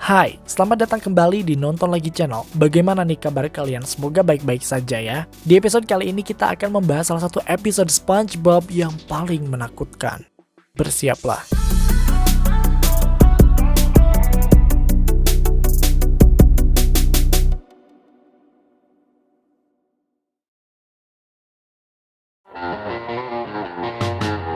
Hai, selamat datang kembali di Nonton Lagi Channel. Bagaimana nih kabar kalian? Semoga baik-baik saja ya. Di episode kali ini kita akan membahas salah satu episode SpongeBob yang paling menakutkan. Bersiaplah.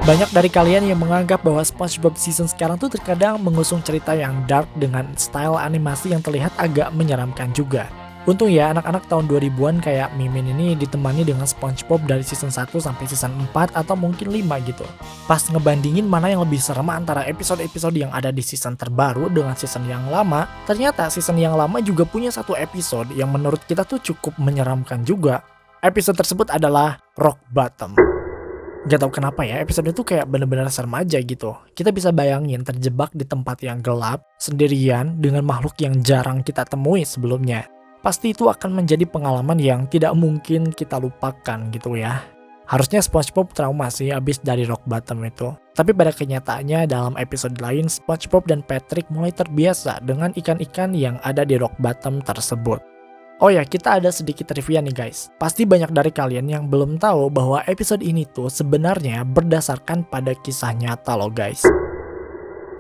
Banyak dari kalian yang menganggap bahwa SpongeBob season sekarang tuh terkadang mengusung cerita yang dark dengan style animasi yang terlihat agak menyeramkan juga. Untung ya anak-anak tahun 2000-an kayak Mimin ini ditemani dengan SpongeBob dari season 1 sampai season 4 atau mungkin 5 gitu. Pas ngebandingin mana yang lebih serem antara episode-episode yang ada di season terbaru dengan season yang lama, ternyata season yang lama juga punya satu episode yang menurut kita tuh cukup menyeramkan juga. Episode tersebut adalah Rock Bottom. Gak tau kenapa ya, episode itu kayak bener-bener serem aja gitu. Kita bisa bayangin terjebak di tempat yang gelap, sendirian, dengan makhluk yang jarang kita temui sebelumnya. Pasti itu akan menjadi pengalaman yang tidak mungkin kita lupakan gitu ya. Harusnya SpongeBob trauma sih abis dari Rock Bottom itu. Tapi pada kenyataannya dalam episode lain, SpongeBob dan Patrick mulai terbiasa dengan ikan-ikan yang ada di Rock Bottom tersebut. Oh ya, kita ada sedikit trivia nih guys. Pasti banyak dari kalian yang belum tahu bahwa episode ini tuh sebenarnya berdasarkan pada kisah nyata loh guys.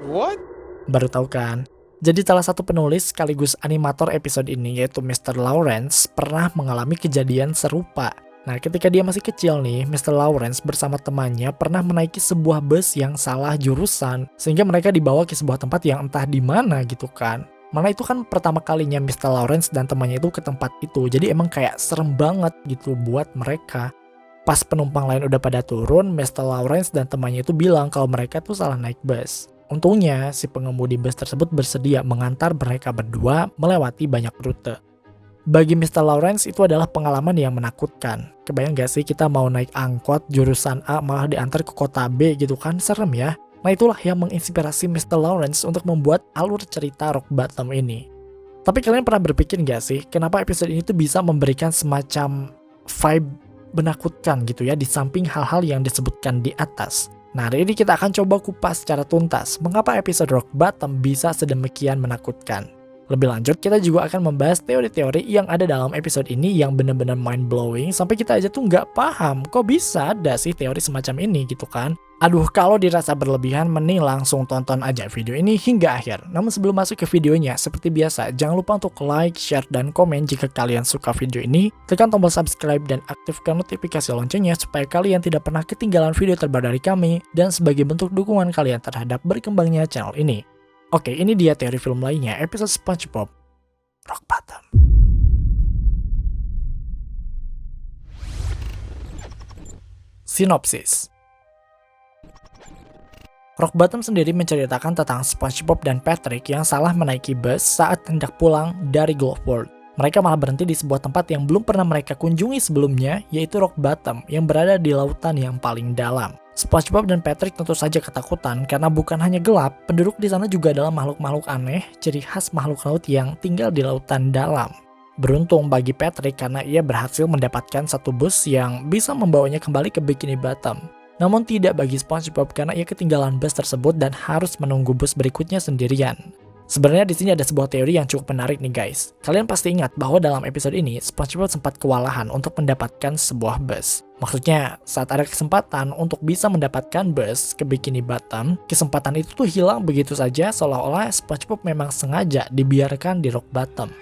What? Baru tahu kan? Jadi salah satu penulis sekaligus animator episode ini yaitu Mr. Lawrence pernah mengalami kejadian serupa. Nah, ketika dia masih kecil nih, Mr. Lawrence bersama temannya pernah menaiki sebuah bus yang salah jurusan sehingga mereka dibawa ke sebuah tempat yang entah di mana gitu kan. Mana itu kan pertama kalinya Mr. Lawrence dan temannya itu ke tempat itu. Jadi emang kayak serem banget gitu buat mereka. Pas penumpang lain udah pada turun, Mr. Lawrence dan temannya itu bilang kalau mereka tuh salah naik bus. Untungnya si pengemudi bus tersebut bersedia mengantar mereka berdua melewati banyak rute. Bagi Mr. Lawrence itu adalah pengalaman yang menakutkan. Kebayang gak sih kita mau naik angkot jurusan A malah diantar ke kota B gitu kan, serem ya. Nah itulah yang menginspirasi Mr. Lawrence untuk membuat alur cerita Rock Bottom ini. Tapi kalian pernah berpikir gak sih, kenapa episode ini tuh bisa memberikan semacam vibe menakutkan gitu ya, di samping hal-hal yang disebutkan di atas. Nah hari ini kita akan coba kupas secara tuntas, mengapa episode Rock Bottom bisa sedemikian menakutkan. Lebih lanjut, kita juga akan membahas teori-teori yang ada dalam episode ini yang benar-benar mind-blowing, sampai kita aja tuh nggak paham, kok bisa ada sih teori semacam ini gitu kan. Aduh, kalau dirasa berlebihan, mending langsung tonton aja video ini hingga akhir. Namun sebelum masuk ke videonya, seperti biasa, jangan lupa untuk like, share, dan komen jika kalian suka video ini. Tekan tombol subscribe dan aktifkan notifikasi loncengnya supaya kalian tidak pernah ketinggalan video terbaru dari kami, dan sebagai bentuk dukungan kalian terhadap berkembangnya channel ini. Oke, ini dia teori film lainnya, episode SpongeBob Rock Bottom. Sinopsis. Rock Bottom sendiri menceritakan tentang SpongeBob dan Patrick yang salah menaiki bus saat hendak pulang dari Golf World. Mereka malah berhenti di sebuah tempat yang belum pernah mereka kunjungi sebelumnya, yaitu Rock Bottom yang berada di lautan yang paling dalam. SpongeBob dan Patrick tentu saja ketakutan karena bukan hanya gelap, penduduk di sana juga adalah makhluk-makhluk aneh, ciri khas makhluk laut yang tinggal di lautan dalam. Beruntung bagi Patrick karena ia berhasil mendapatkan satu bus yang bisa membawanya kembali ke Bikini Bottom. Namun tidak bagi SpongeBob karena ia ketinggalan bus tersebut dan harus menunggu bus berikutnya sendirian. Sebenarnya di sini ada sebuah teori yang cukup menarik nih guys. Kalian pasti ingat bahwa dalam episode ini SpongeBob sempat kewalahan untuk mendapatkan sebuah bus. Maksudnya saat ada kesempatan untuk bisa mendapatkan bus ke Bikini Bottom, kesempatan itu tuh hilang begitu saja seolah-olah SpongeBob memang sengaja dibiarkan di Rock Bottom.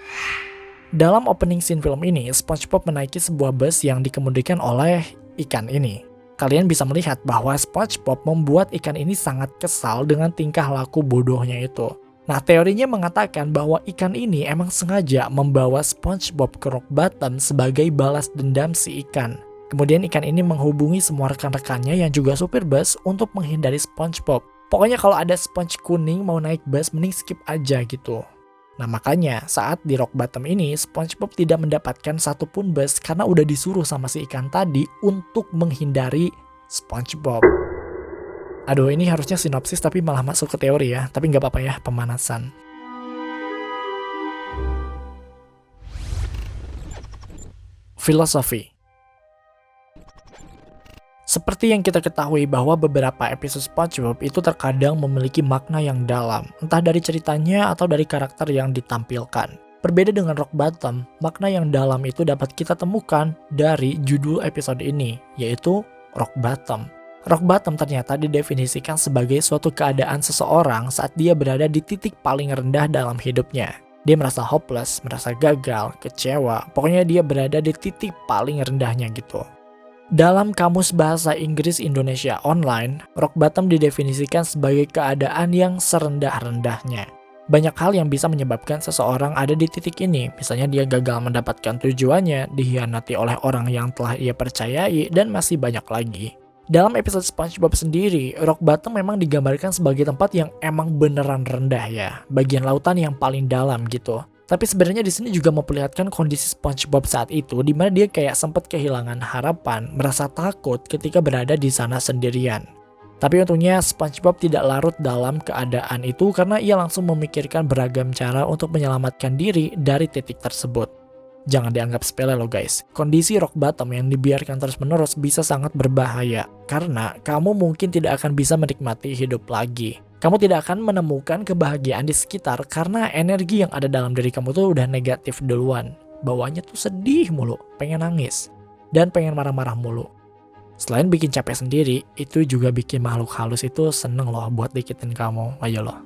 Dalam opening scene film ini, SpongeBob menaiki sebuah bus yang dikemudikan oleh ikan ini. Kalian bisa melihat bahwa SpongeBob membuat ikan ini sangat kesal dengan tingkah laku bodohnya itu. Nah, teorinya mengatakan bahwa ikan ini emang sengaja membawa SpongeBob ke Rock Bottom sebagai balas dendam si ikan. Kemudian ikan ini menghubungi semua rekan-rekannya yang juga supir bus untuk menghindari SpongeBob. Pokoknya kalau ada sponge kuning mau naik bus, mending skip aja gitu. Nah makanya saat di Rock Bottom ini SpongeBob tidak mendapatkan satupun bus karena udah disuruh sama si ikan tadi untuk menghindari SpongeBob. Aduh ini harusnya sinopsis tapi malah masuk ke teori ya, tapi nggak apa-apa ya, pemanasan. Filosofi. Seperti yang kita ketahui bahwa beberapa episode SpongeBob itu terkadang memiliki makna yang dalam, entah dari ceritanya atau dari karakter yang ditampilkan. Berbeda dengan Rock Bottom, makna yang dalam itu dapat kita temukan dari judul episode ini, yaitu Rock Bottom. Rock Bottom ternyata didefinisikan sebagai suatu keadaan seseorang saat dia berada di titik paling rendah dalam hidupnya. Dia merasa hopeless, merasa gagal, kecewa, pokoknya dia berada di titik paling rendahnya gitu. Dalam Kamus Bahasa Inggris Indonesia Online, rock bottom didefinisikan sebagai keadaan yang serendah-rendahnya. Banyak hal yang bisa menyebabkan seseorang ada di titik ini, misalnya dia gagal mendapatkan tujuannya, dikhianati oleh orang yang telah ia percayai, dan masih banyak lagi. Dalam episode SpongeBob sendiri, rock bottom memang digambarkan sebagai tempat yang emang beneran rendah ya, bagian lautan yang paling dalam gitu. Tapi sebenarnya di sini juga memperlihatkan kondisi SpongeBob saat itu, di mana dia kayak sempat kehilangan harapan, merasa takut ketika berada di sana sendirian. Tapi untungnya SpongeBob tidak larut dalam keadaan itu karena ia langsung memikirkan beragam cara untuk menyelamatkan diri dari titik tersebut. Jangan dianggap sepele loh guys, kondisi rock bottom yang dibiarkan terus-menerus bisa sangat berbahaya karena kamu mungkin tidak akan bisa menikmati hidup lagi. Kamu tidak akan menemukan kebahagiaan di sekitar karena energi yang ada dalam diri kamu tuh udah negatif duluan. Bawaannya tuh sedih mulu, pengen nangis, dan pengen marah-marah mulu. Selain bikin capek sendiri, itu juga bikin makhluk halus itu seneng loh buat dikitin kamu, ayo loh.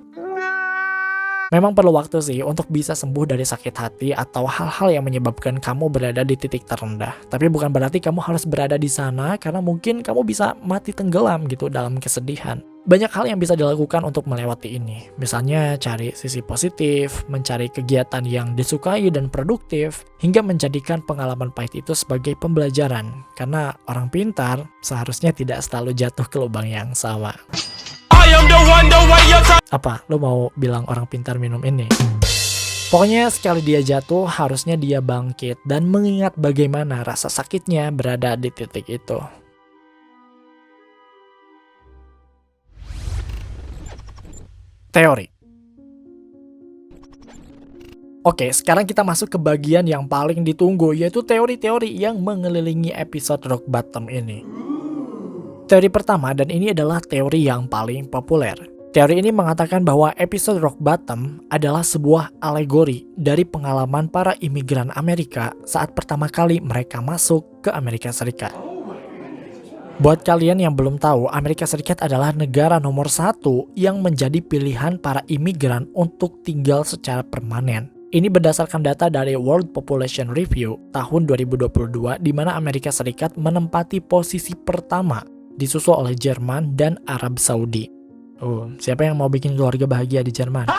Memang perlu waktu sih untuk bisa sembuh dari sakit hati atau hal-hal yang menyebabkan kamu berada di titik terendah. Tapi bukan berarti kamu harus berada di sana karena mungkin kamu bisa mati tenggelam gitu dalam kesedihan. Banyak hal yang bisa dilakukan untuk melewati ini. Misalnya cari sisi positif, mencari kegiatan yang disukai dan produktif, hingga menjadikan pengalaman pahit itu sebagai pembelajaran. Karena orang pintar seharusnya tidak selalu jatuh ke lubang yang sama. Apa? Lo mau bilang orang pintar minum ini? Pokoknya sekali dia jatuh, harusnya dia bangkit dan mengingat bagaimana rasa sakitnya berada di titik itu. Teori. Oke, sekarang kita masuk ke bagian yang paling ditunggu, yaitu teori-teori yang mengelilingi episode Rock Bottom ini. Teori pertama, dan ini adalah teori yang paling populer. Teori ini mengatakan bahwa episode Rock Bottom adalah sebuah alegori dari pengalaman para imigran Amerika saat pertama kali mereka masuk ke Amerika Serikat. Buat kalian yang belum tahu, Amerika Serikat adalah negara nomor 1 yang menjadi pilihan para imigran untuk tinggal secara permanen. Ini berdasarkan data dari World Population Review tahun 2022, di mana Amerika Serikat menempati posisi pertama, disusul oleh Jerman dan Arab Saudi. Siapa yang mau bikin keluarga bahagia di Jerman?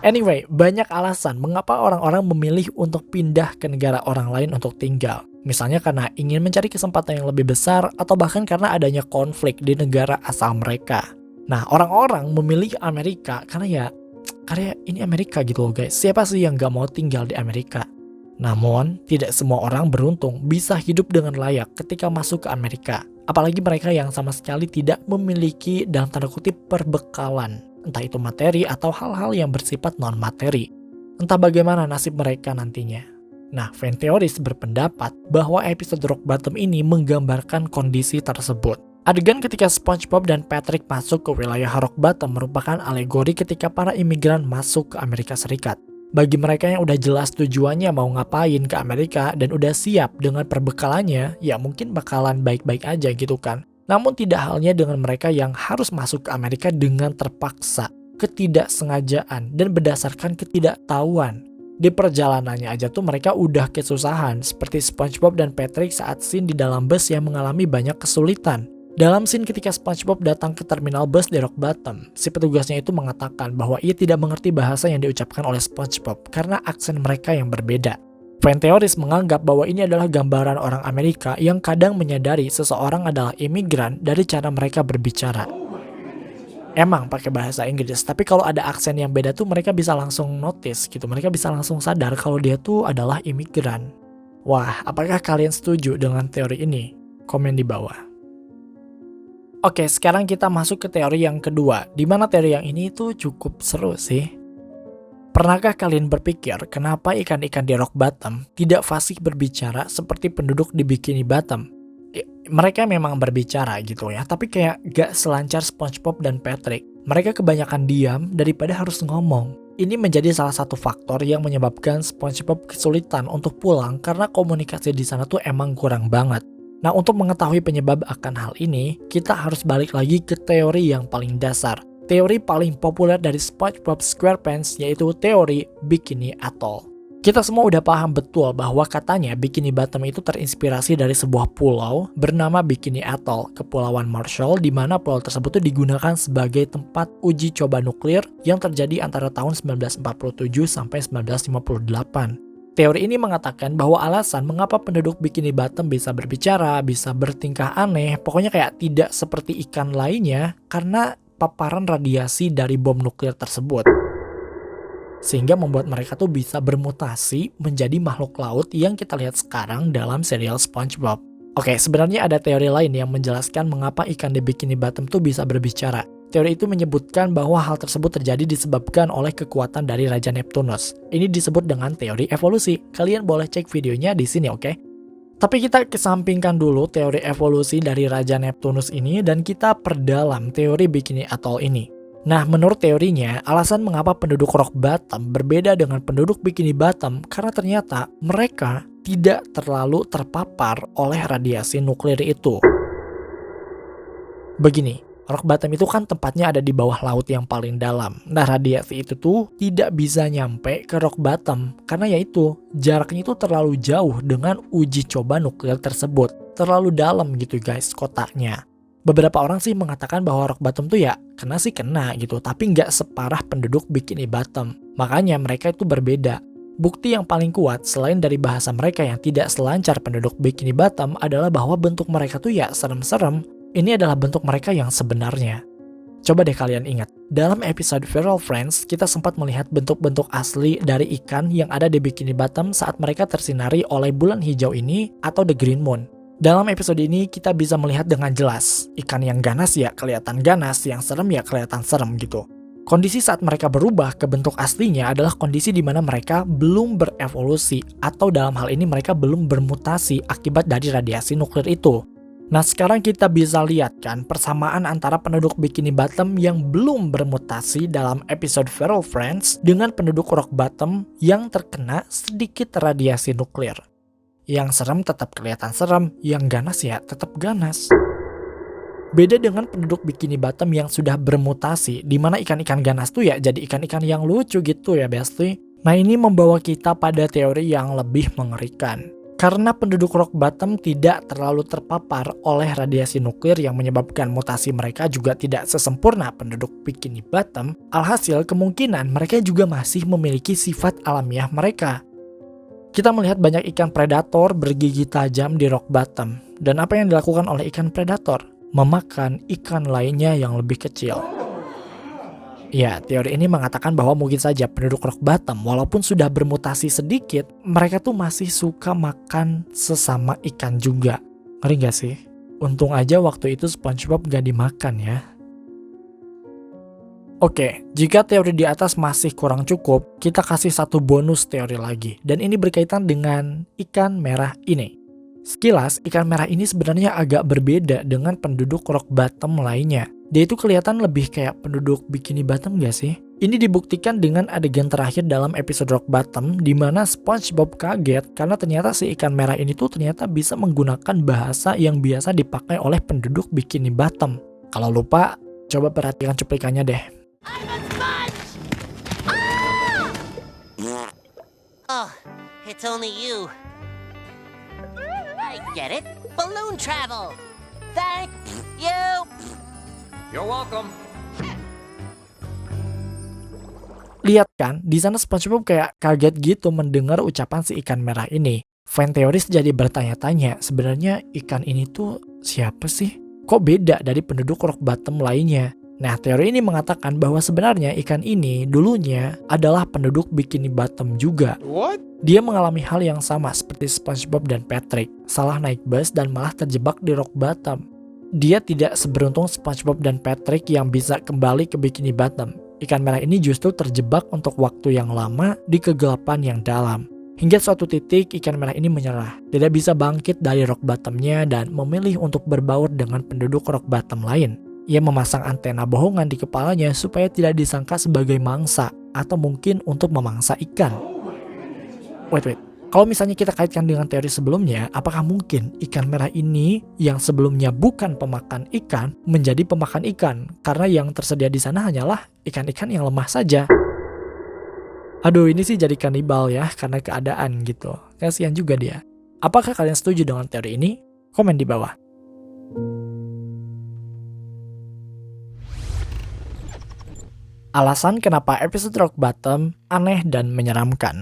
Anyway, banyak alasan mengapa orang-orang memilih untuk pindah ke negara orang lain untuk tinggal. Misalnya karena ingin mencari kesempatan yang lebih besar atau bahkan karena adanya konflik di negara asal mereka. Nah, orang-orang memilih Amerika karena ini Amerika gitu loh guys. Siapa sih yang gak mau tinggal di Amerika? Namun, tidak semua orang beruntung bisa hidup dengan layak ketika masuk ke Amerika. Apalagi mereka yang sama sekali tidak memiliki dalam tanda kutip perbekalan. Entah itu materi atau hal-hal yang bersifat non-materi. Entah bagaimana nasib mereka nantinya. Nah, fan teoris berpendapat bahwa episode Rock Bottom ini menggambarkan kondisi tersebut. Adegan ketika SpongeBob dan Patrick masuk ke wilayah Rock Bottom merupakan alegori ketika para imigran masuk ke Amerika Serikat. Bagi mereka yang udah jelas tujuannya mau ngapain ke Amerika dan udah siap dengan perbekalannya, ya mungkin bakalan baik-baik aja gitu kan. Namun tidak halnya dengan mereka yang harus masuk ke Amerika dengan terpaksa, ketidaksengajaan, dan berdasarkan ketidaktahuan. Di perjalanannya aja tuh mereka udah kesusahan, seperti SpongeBob dan Patrick saat scene di dalam bus yang mengalami banyak kesulitan. Dalam scene ketika SpongeBob datang ke terminal bus di Rock Bottom, si petugasnya itu mengatakan bahwa ia tidak mengerti bahasa yang diucapkan oleh SpongeBob karena aksen mereka yang berbeda. Fan teoris menganggap bahwa ini adalah gambaran orang Amerika yang kadang menyadari seseorang adalah imigran dari cara mereka berbicara. Emang pakai bahasa Inggris, tapi kalau ada aksen yang beda tuh mereka bisa langsung notice gitu, mereka bisa langsung sadar kalau dia tuh adalah imigran. Wah, apakah kalian setuju dengan teori ini? Komen di bawah. Oke, sekarang kita masuk ke teori yang kedua, di mana teori yang ini tuh cukup seru sih. Pernahkah kalian berpikir kenapa ikan-ikan di Rock Bottom tidak fasih berbicara seperti penduduk di Bikini Bottom? Mereka memang berbicara gitu ya, tapi kayak gak selancar SpongeBob dan Patrick. Mereka kebanyakan diam daripada harus ngomong. Ini menjadi salah satu faktor yang menyebabkan SpongeBob kesulitan untuk pulang karena komunikasi di sana tuh emang kurang banget. Nah, untuk mengetahui penyebab akan hal ini, kita harus balik lagi ke teori yang paling dasar. Teori paling populer dari SpongeBob SquarePants yaitu teori Bikini Atoll. Kita semua udah paham betul bahwa katanya Bikini Bottom itu terinspirasi dari sebuah pulau bernama Bikini Atoll, Kepulauan Marshall, di mana pulau tersebut tuh digunakan sebagai tempat uji coba nuklir yang terjadi antara tahun 1947 sampai 1958. Teori ini mengatakan bahwa alasan mengapa penduduk Bikini Bottom bisa berbicara, bisa bertingkah aneh, pokoknya kayak tidak seperti ikan lainnya karena paparan radiasi dari bom nuklir tersebut. Sehingga membuat mereka tuh bisa bermutasi menjadi makhluk laut yang kita lihat sekarang dalam serial SpongeBob. Oke, sebenarnya ada teori lain yang menjelaskan mengapa ikan di Bikini Bottom tuh bisa berbicara. Teori itu menyebutkan bahwa hal tersebut terjadi disebabkan oleh kekuatan dari Raja Neptunus. Ini disebut dengan teori evolusi. Kalian boleh cek videonya di sini, oke? Tapi kita kesampingkan dulu teori evolusi dari Raja Neptunus ini dan kita perdalam teori Bikini Atoll ini. Nah, menurut teorinya, alasan mengapa penduduk Rock Bottom berbeda dengan penduduk Bikini Bottom karena ternyata mereka tidak terlalu terpapar oleh radiasi nuklir itu. Begini, Rock Bottom itu kan tempatnya ada di bawah laut yang paling dalam. Nah, radiasi itu tuh tidak bisa nyampe ke Rock Bottom karena yaitu jaraknya itu terlalu jauh dengan uji coba nuklir tersebut. Terlalu dalam gitu guys kotaknya. Beberapa orang sih mengatakan bahwa Rock Bottom tuh ya kena sih kena gitu, tapi nggak separah penduduk Bikini Bottom. Makanya mereka itu berbeda. Bukti yang paling kuat selain dari bahasa mereka yang tidak selancar penduduk Bikini Bottom adalah bahwa bentuk mereka tuh ya serem-serem. Ini adalah bentuk mereka yang sebenarnya. Coba deh kalian ingat, dalam episode Feral Friends, kita sempat melihat bentuk-bentuk asli dari ikan yang ada di Bikini Bottom saat mereka tersinari oleh bulan hijau ini atau The Green Moon. Dalam episode ini, kita bisa melihat dengan jelas, ikan yang ganas ya kelihatan ganas, yang serem ya kelihatan serem gitu. Kondisi saat mereka berubah ke bentuk aslinya adalah kondisi di mana mereka belum berevolusi, atau dalam hal ini mereka belum bermutasi akibat dari radiasi nuklir itu. Nah, sekarang kita bisa lihat kan persamaan antara penduduk Bikini Bottom yang belum bermutasi dalam episode Feral Friends dengan penduduk Rock Bottom yang terkena sedikit radiasi nuklir. Yang serem tetap kelihatan serem, yang ganas ya tetap ganas. Beda dengan penduduk Bikini Bottom yang sudah bermutasi, di mana ikan-ikan ganas tuh ya jadi ikan-ikan yang lucu gitu ya bestie. Nah, ini membawa kita pada teori yang lebih mengerikan. Karena penduduk Rock Bottom tidak terlalu terpapar oleh radiasi nuklir yang menyebabkan mutasi mereka juga tidak sesempurna penduduk Bikini Bottom, alhasil kemungkinan mereka juga masih memiliki sifat alamiah mereka. Kita melihat banyak ikan predator bergigi tajam di Rock Bottom. Dan apa yang dilakukan oleh ikan predator? Memakan ikan lainnya yang lebih kecil. Ya, teori ini mengatakan bahwa mungkin saja penduduk Rock Bottom walaupun sudah bermutasi sedikit, mereka tuh masih suka makan sesama ikan juga. Ngeri gak sih? Untung aja waktu itu SpongeBob gak dimakan ya. Oke, jika teori di atas masih kurang cukup, kita kasih satu bonus teori lagi. Dan ini berkaitan dengan ikan merah ini. Sekilas, ikan merah ini sebenarnya agak berbeda dengan penduduk Rock Bottom lainnya. Dia itu kelihatan lebih kayak penduduk Bikini Bottom gak sih? Ini dibuktikan dengan adegan terakhir dalam episode Rock Bottom di mana SpongeBob kaget karena ternyata si ikan merah ini tuh ternyata bisa menggunakan bahasa yang biasa dipakai oleh penduduk Bikini Bottom. Kalau lupa, coba perhatikan cuplikannya deh. I'm a sponge! Ah! Oh, it's only you. I get it. Balloon travel. Thank you. You're welcome. Lihat kan, di sana SpongeBob kayak kaget gitu mendengar ucapan si ikan merah ini. Fan teoris jadi bertanya-tanya, sebenarnya ikan ini tuh siapa sih? Kok beda dari penduduk Rock Bottom lainnya? Nah, teori ini mengatakan bahwa sebenarnya ikan ini dulunya adalah penduduk Bikini Bottom juga. What? Dia mengalami hal yang sama seperti SpongeBob dan Patrick, salah naik bus dan malah terjebak di Rock Bottom. Dia tidak seberuntung SpongeBob dan Patrick yang bisa kembali ke Bikini Bottom. Ikan merah ini justru terjebak untuk waktu yang lama di kegelapan yang dalam. Hingga suatu titik ikan merah ini menyerah, tidak bisa bangkit dari rock bottomnya dan memilih untuk berbaur dengan penduduk rock bottom lain. Ia memasang antena bohongan di kepalanya supaya tidak disangka sebagai mangsa atau mungkin untuk memangsa ikan. Wait. Kalau misalnya kita kaitkan dengan teori sebelumnya, apakah mungkin ikan merah ini yang sebelumnya bukan pemakan ikan menjadi pemakan ikan? Karena yang tersedia di sana hanyalah ikan-ikan yang lemah saja. Aduh, ini sih jadi kanibal ya, karena keadaan gitu. Kasihan juga dia. Apakah kalian setuju dengan teori ini? Komen di bawah. Alasan kenapa episode Rock Bottom aneh dan menyeramkan.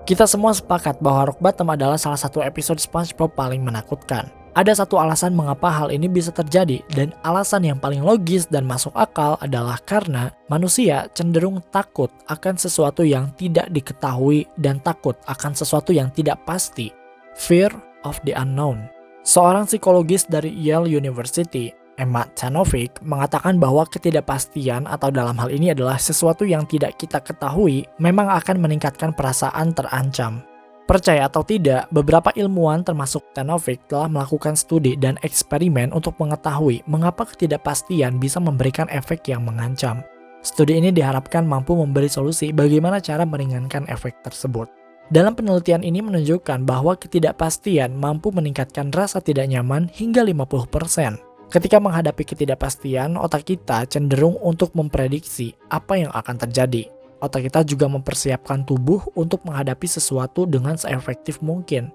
Kita semua sepakat bahwa Rock Bottom adalah salah satu episode SpongeBob paling menakutkan. Ada satu alasan mengapa hal ini bisa terjadi, dan alasan yang paling logis dan masuk akal adalah karena manusia cenderung takut akan sesuatu yang tidak diketahui dan takut akan sesuatu yang tidak pasti. Fear of the unknown. Seorang psikologis dari Yale University, Emma Tanovic, mengatakan bahwa ketidakpastian atau dalam hal ini adalah sesuatu yang tidak kita ketahui memang akan meningkatkan perasaan terancam. Percaya atau tidak, beberapa ilmuwan termasuk Tanovic telah melakukan studi dan eksperimen untuk mengetahui mengapa ketidakpastian bisa memberikan efek yang mengancam. Studi ini diharapkan mampu memberi solusi bagaimana cara meringankan efek tersebut. Dalam penelitian ini menunjukkan bahwa ketidakpastian mampu meningkatkan rasa tidak nyaman hingga 50%. Ketika menghadapi ketidakpastian, otak kita cenderung untuk memprediksi apa yang akan terjadi. Otak kita juga mempersiapkan tubuh untuk menghadapi sesuatu dengan seefektif mungkin.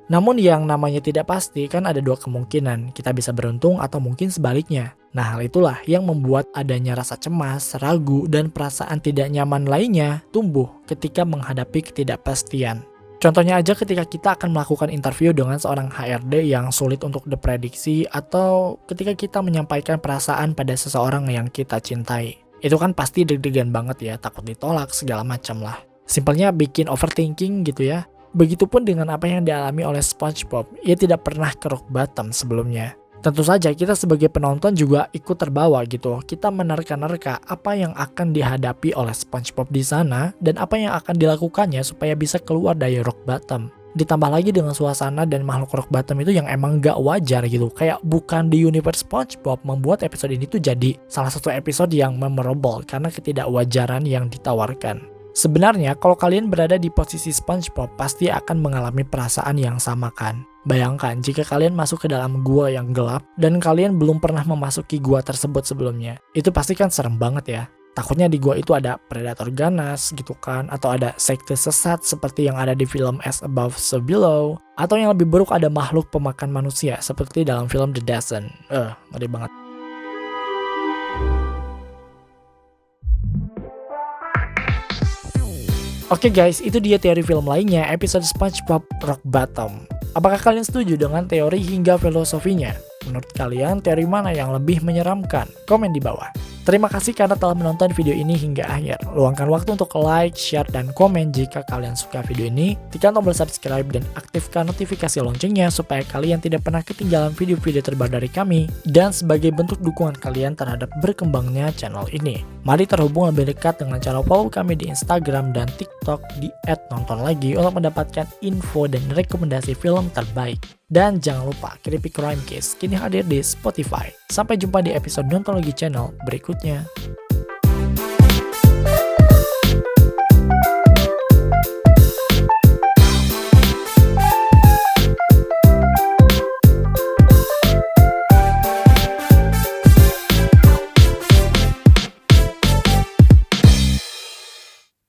Namun yang namanya tidak pasti kan ada dua kemungkinan, kita bisa beruntung atau mungkin sebaliknya. Nah, hal itulah yang membuat adanya rasa cemas, ragu, dan perasaan tidak nyaman lainnya tumbuh ketika menghadapi ketidakpastian. Contohnya aja ketika kita akan melakukan interview dengan seorang HRD yang sulit untuk diprediksi, atau ketika kita menyampaikan perasaan pada seseorang yang kita cintai. Itu kan pasti deg-degan banget ya, takut ditolak segala macam lah. Simpelnya bikin overthinking gitu ya. Begitupun dengan apa yang dialami oleh SpongeBob, ia tidak pernah ke rock bottom sebelumnya. Tentu saja kita sebagai penonton juga ikut terbawa gitu. Kita menerka-nerka apa yang akan dihadapi oleh SpongeBob di sana dan apa yang akan dilakukannya supaya bisa keluar dari rock bottom. Ditambah lagi dengan suasana dan makhluk rock bottom itu yang emang gak wajar gitu. Kayak bukan di universe SpongeBob membuat episode ini tuh jadi salah satu episode yang memorable karena ketidakwajaran yang ditawarkan. Sebenarnya kalau kalian berada di posisi SpongeBob pasti akan mengalami perasaan yang sama kan. Bayangkan jika kalian masuk ke dalam gua yang gelap dan kalian belum pernah memasuki gua tersebut sebelumnya. Itu pasti kan serem banget ya. Takutnya di gua itu ada predator ganas gitu kan, atau ada sekte sesat seperti yang ada di film As Above So Below, atau yang lebih buruk ada makhluk pemakan manusia seperti dalam film The Descent. Ngeri banget. Oke guys, itu dia teori film lainnya episode SpongeBob Rock Bottom. Apakah kalian setuju dengan teori hingga filosofinya? Menurut kalian teori mana yang lebih menyeramkan? Komen di bawah. Terima kasih karena telah menonton video ini hingga akhir. Luangkan waktu untuk like, share, dan komen jika kalian suka video ini. Tekan tombol subscribe dan aktifkan notifikasi loncengnya supaya kalian tidak pernah ketinggalan video-video terbaru dari kami. Dan sebagai bentuk dukungan kalian terhadap berkembangnya channel ini, mari terhubung lebih dekat dengan cara follow kami di Instagram dan TikTok di @nontonlagi untuk mendapatkan info dan rekomendasi film terbaik. Dan jangan lupa Creepy Crime Case kini hadir di Spotify. Sampai jumpa di episode Nonton Lagi channel berikutnya.